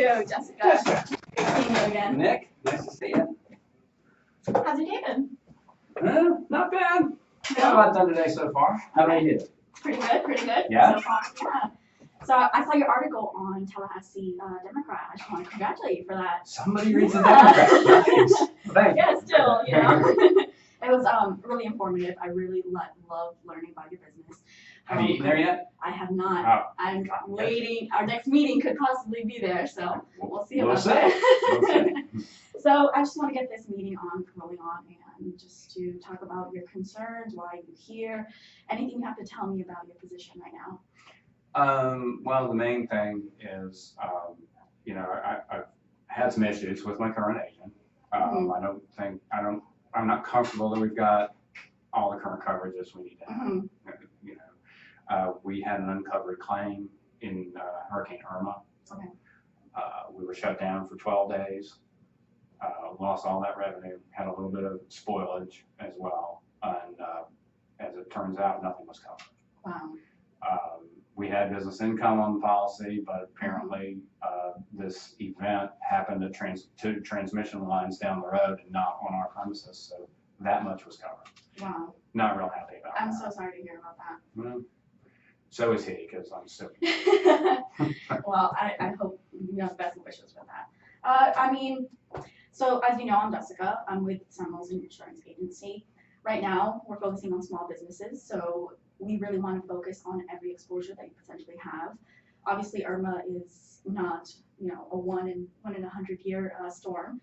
you, Jessica. Seeing you again. Nick, nice to see you. How's your day been? Not bad. Got a lot done today so far. How about you? Pretty good, pretty good. Yeah? So far, yeah. So I saw your article on Tallahassee Democrat. I just want to congratulate you for that. Somebody reads the Democrat. Thanks. Thank you. Yeah, still, you know. It was really informative. I really love learning about your business. Have you eaten there yet? I have not. Oh. I'm waiting. Our next meeting could possibly be there, so we'll see about We'll see. that. So I just want to get this meeting rolling on, and just to talk about your concerns, why you're here, anything you have to tell me about your position right now. Well, the main thing is, you know, I've had some issues with my current agent. I'm not comfortable that we've got all the current coverages we need to have. You know, we had an uncovered claim in Hurricane Irma. Okay. We were shut down for 12 days. Lost all that revenue, had a little bit of spoilage as well, and as it turns out, nothing was covered. Wow. We had business income on the policy, but apparently this event happened to transmission lines down the road and not on our premises, so that much was covered. Wow. Not real happy about that. I'm so sorry to hear about that. So is he, because I'm still. Well, I hope you have best wishes for that. I mean, so as you know, I'm Jessica. I'm with Seminoles Insurance Agency. Right now, we're focusing on small businesses, so we really want to focus on every exposure that you potentially have. Obviously, Irma is not, you know, a one in 100-year storm,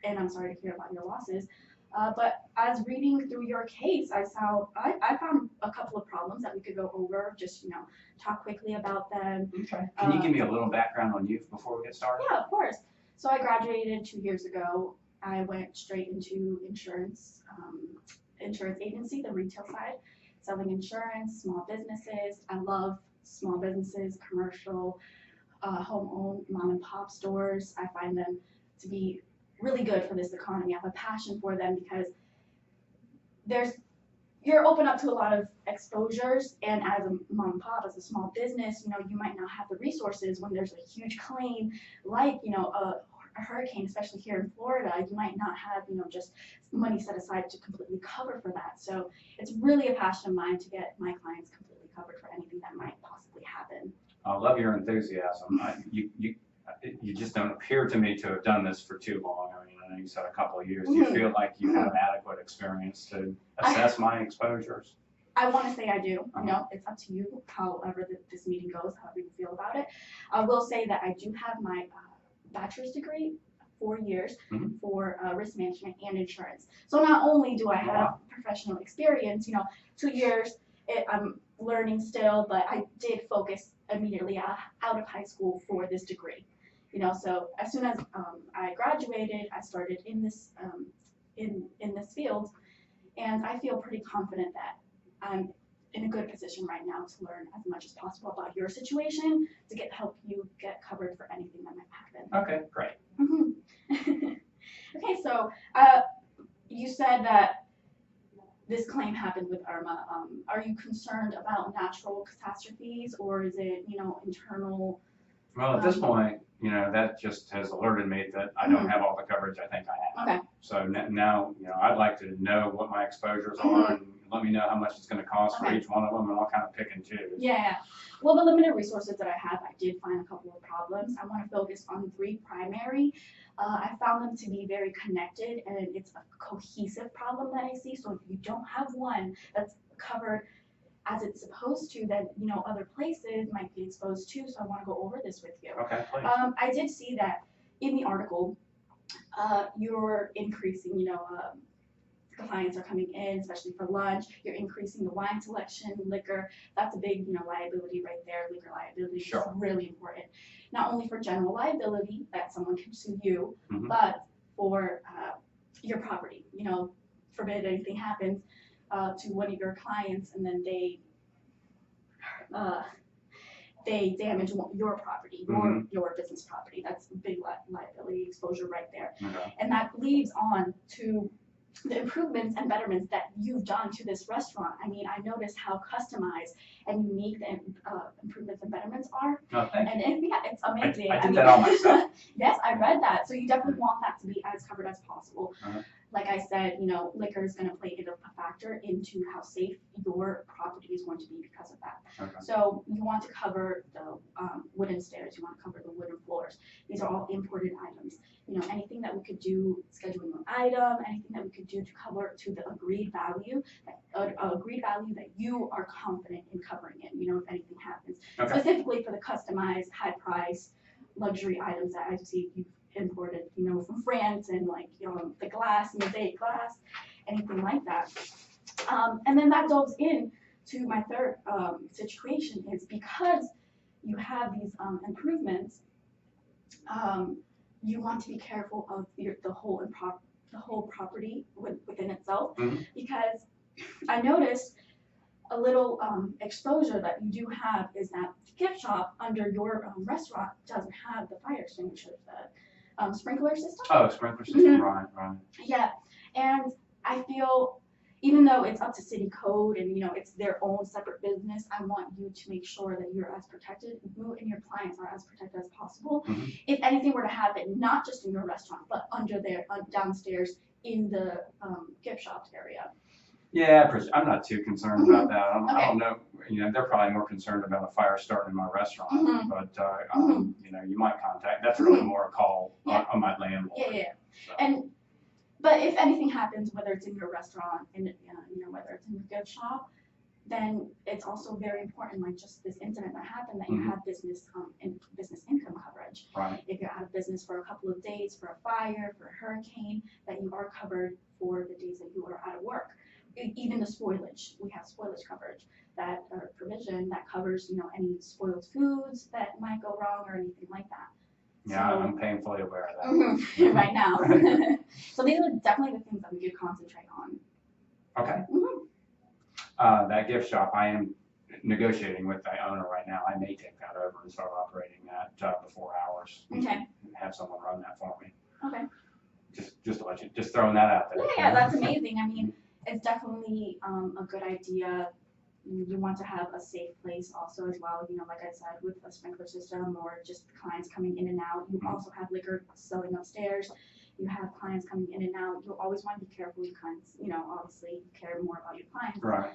and I'm sorry to hear about your losses. But as reading through your case, I found a couple of problems that we could go over, just, you know, talk quickly about them. Okay. Can you give me a little background on you before we get started? Yeah, of course. So I graduated 2 years ago. I went straight into insurance agency, the retail side, selling insurance, small businesses. I love small businesses, commercial, home-owned, mom and pop stores. I find them to be really good for this economy. I have a passion for them because you're open up to a lot of exposures, and as a mom and pop, as a small business, you know, you might not have the resources when there's a huge claim, like, you know, a hurricane, especially here in Florida. You might not have, you know, just money set aside to completely cover for that. So it's really a passion of mine to get my clients completely covered for anything that might possibly happen. I love your enthusiasm. You just don't appear to me to have done this for too long. I mean, I know you said a couple of years. Do you feel like you have adequate experience to assess my exposures? I want to say I do. You know, it's up to you, however this meeting goes, however you feel about it. I will say that I do have my bachelor's degree, 4 years, for risk management and insurance. So not only do I have professional experience, you know, 2 years, I'm learning still, but I did focus immediately out of high school for this degree. You know, so as soon as I graduated, I started in this in this field, and I feel pretty confident that I'm in a good position right now to learn as much as possible about your situation to help you get covered for anything that might happen. Okay, great. Okay, so you said that this claim happened with Irma. Are you concerned about natural catastrophes, or is it, you know, internal? Well, at this point, you know, that just has alerted me that I don't have all the coverage I think I have. Okay. So now, you know, I'd like to know what my exposures are and let me know how much it's going to cost for each one of them, and I'll kind of pick and choose. Yeah. Well, the limited resources that I have, I did find a couple of problems. I want to focus on 3 primary. I found them to be very connected, and it's a cohesive problem that I see. So if you don't have one that's covered as it's supposed to, then, you know, other places might be exposed too. So I want to go over this with you. Okay, please. I did see that in the article, you're increasing, you know, clients are coming in, especially for lunch. You're increasing the wine selection, liquor. That's a big, you know, liability right there. Liquor liability is really important. Not only for general liability that someone can sue you, but for your property. You know, forbid anything happens to one of your clients, and then they damage your property, your business property. That's a big liability exposure right there. And that leads on to the improvements and betterments that you've done to this restaurant. I mean, I noticed how customized and unique the improvements and betterments are. No, thank you. And yeah, it's amazing. I did that all myself. Yes, I read that. So you definitely want that to be as covered as possible. Uh-huh. Like I said, liquor is going to play a factor into how safe your property is going to be because of that. Okay. So you want to cover the wooden stairs, you want to cover the wooden floors. These are all imported items. Anything that we could do, scheduling an item, anything that we could do to cover to the agreed value that you are confident in covering it, if anything happens. Okay. Specifically for the customized, high price, luxury items that I see you've imported, from France, and the glass, mosaic glass, anything like that. And then that delves in to my third situation is because you have these improvements, you want to be careful of the whole property within itself, because I noticed a little exposure that you do have is that the gift shop under your restaurant doesn't have the fire extinguishers, the sprinkler system. Oh, sprinkler system, right. Yeah, and I feel, even though it's up to city code and it's their own separate business, I want you to make sure that you're as protected, you and your clients are as protected as possible. If anything were to happen, not just in your restaurant, but under there, downstairs in the gift shop area. Yeah, I'm not too concerned about that. I don't know. They're probably more concerned about a fire starting in my restaurant, but you might contact. That's really more a call on my landlord. Yeah. So. But if anything happens, whether it's in your restaurant, whether it's in your gift shop, then it's also very important, like just this incident that happened, that you have business income coverage. Right. If you're out of business for a couple of days, for a fire, for a hurricane, that you are covered for the days that you are out of work. Even the spoilage, we have spoilage coverage, that provision that covers any spoiled foods that might go wrong or anything like that. Yeah, I'm painfully aware of that. Right now. So these are definitely the things that we could concentrate on. Okay. That gift shop, I am negotiating with the owner right now. I may take that over and start operating that before hours. Okay. And have someone run that for me. Okay. Just to let you, just throwing that out there. Yeah, that's amazing. I mean, it's definitely a good idea. You want to have a safe place also as well, like I said, with a sprinkler system or just clients coming in and out. You also have liquor selling upstairs. You have clients coming in and out. You always want to be careful with clients, obviously care more about your clients. Right.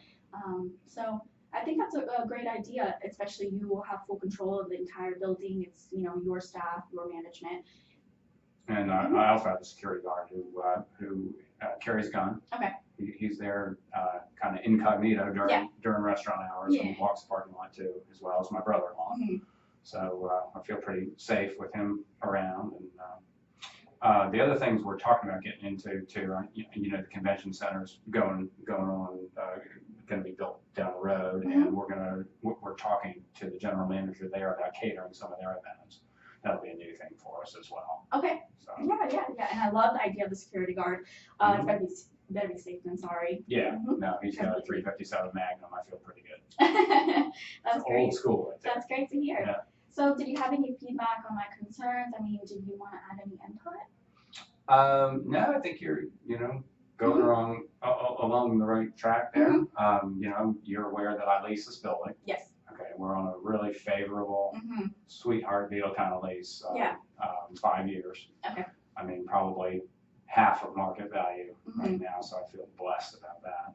So I think that's a great idea, especially you will have full control of the entire building. It's, your staff, your management. And I also have a security guard who carries a gun. Okay. He's there kind of incognito during restaurant hours, and walks the parking lot too, as well as my brother-in-law. So I feel pretty safe with him around. And the other things we're talking about getting into too, the convention center's going on, going to be built down the road, and we're talking to the general manager there about catering some of their events. That'll be a new thing for us as well. Okay. So. Yeah. And I love the idea of the security guard. It's better be safe than sorry. Yeah. No, he's got a 357 Magnum. I feel pretty good. That's great. Old school. Right there. That's great to hear. Yeah. So, did you have any feedback on my concerns? I mean, did you want to add any input? No, I think you're, going along the right track there. You're aware that I lease this building. Yes. Okay, we're on a really favorable, sweetheart deal kind of lease. 5 years. Okay. I mean, probably half of market value right now, so I feel blessed about that.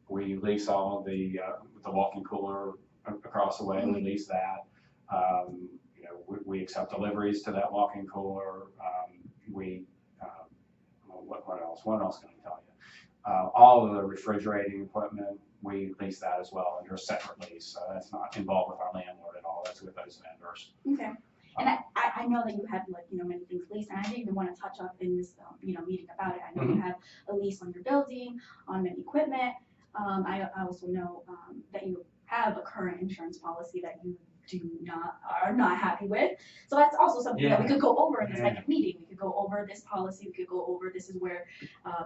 We lease all of the walk-in cooler across the way. We lease that. We accept deliveries to that walk-in cooler. What else? What else can I tell you? All of the refrigerating equipment, we lease that as well under a separate lease. So that's not involved with our landlord at all. That's with those vendors. Okay. And I know that you have many things leased, and I didn't even want to touch up in this meeting about it. I know you have a lease on your building, on many equipment. I also know that you have a current insurance policy that you are not happy with. So that's also something that we could go over in the second meeting. We could go over this policy. We could go over this is where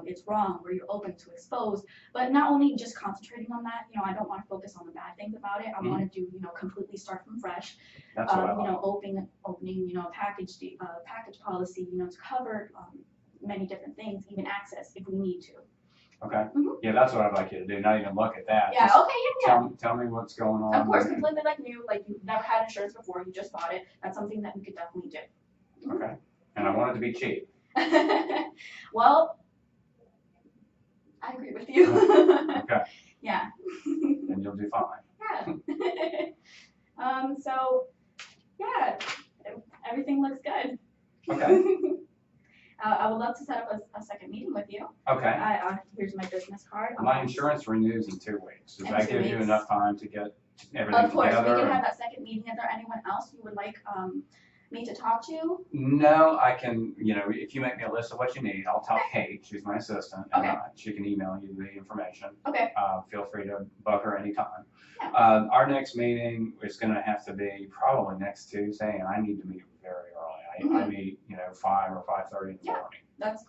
it's wrong, where you're open to expose. But not only just concentrating on that. I don't want to focus on the bad things about it. I want to do completely start from fresh. That's what I like. Opening package policy to cover many different things, even access if we need to. Okay. Mhm. Yeah, that's what I'd like you to do. Not even look at that. Yeah, Just okay, yeah. tell me what's going on. Of course, completely like new, like you've never had insurance before, you just bought it. That's something that we could definitely do. Okay. And I want it to be cheap. Well, I agree with you. Okay. Yeah. And you'll do fine. Yeah. So, yeah, everything looks good. Okay. I would love to set up a second meeting with you. Okay. Here's my business card. My insurance renews in 2 weeks. Does In that 2 give you weeks. enough time to get everything Of course, we together? can have that second meeting. Is there anyone else you would like me to talk to? No, I can, if you make me a list of what you need, I'll tell Kate, she's my assistant, and Okay. she can email you the information. Okay. Feel free to bug her anytime. Yeah. Our next meeting is gonna have to be probably next Tuesday, and I need to meet very early. I meet, 5 or 5:30 in the Yeah. morning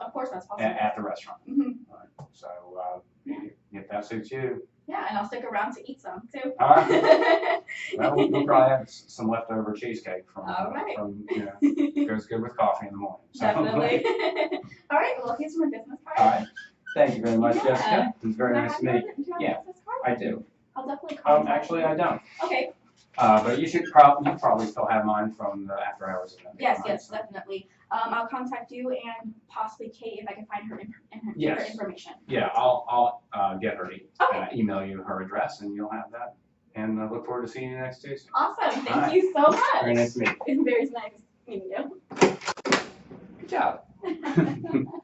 Of course, that's possible. at the restaurant. Mhm. All right. So, if that suits you. Yeah, and I'll stick around to eat some too. All right. Well, we'll probably have some leftover cheesecake from, All right. goes good with coffee in the morning. So. Definitely. All right, well, here's my business card. All right. Thank you very much, Yeah. Jessica. It was very Can I nice have to meet you. Do you have Yeah. a business card? I do. I'll definitely contact Actually, you. I don't. Okay. But you probably still have mine from the after hours event. Yes, right? yes, definitely. I'll contact you and possibly Kate if I can find her Yes. information. Yeah, I'll get her to Okay. email you her address, and you'll have that. And I look forward to seeing you next Tuesday. Awesome. Thank All right. you so much. Very nice to meet you. It's very nice meeting you. Good job.